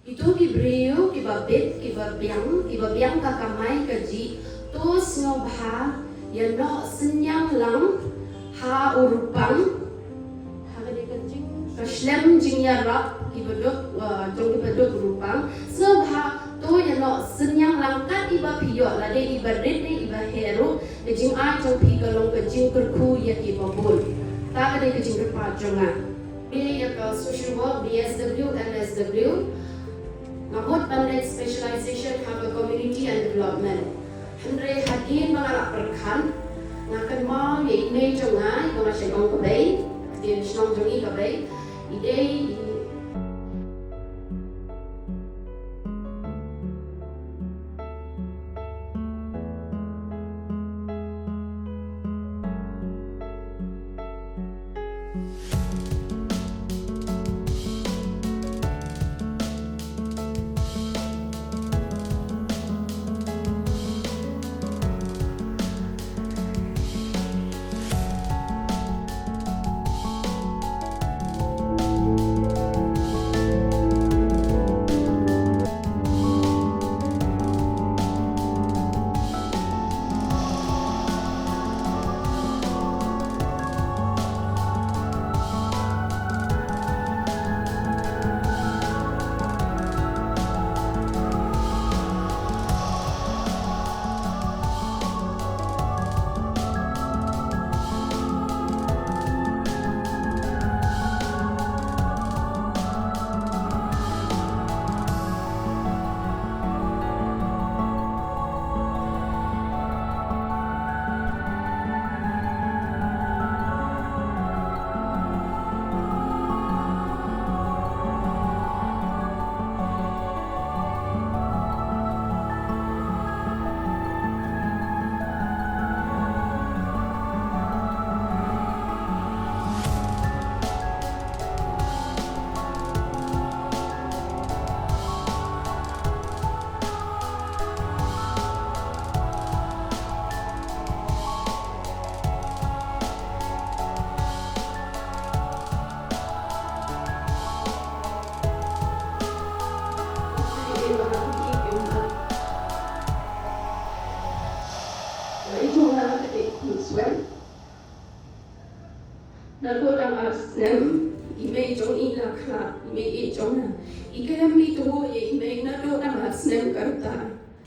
Itu kibriu, kibabit, kibabiang kakamay kaji, tos ngobha, yano senyang lang, ha urupang, ha kadikajing, kaslem jingarap, kibadok, jong kibadok urupang, ngobha, to yano senyang lang kat iba piyo, lade iba ritne iba hero, kajing ay jong pikalong kajing kerku ya kibabul, ta kadikajing kerpajongan. Social work, BSW, LSW, Ummat Pandit Specialization, Haba Community and Development. Andre hadir mengalak perkan, Kynmaw ye ime jongai, mengasih ong kabay, dia senang jongi kabay, ide. Lalu orang asam, ime jong ila kla, ime jong na, ikan mi tu ye ime na do orang asam kerta.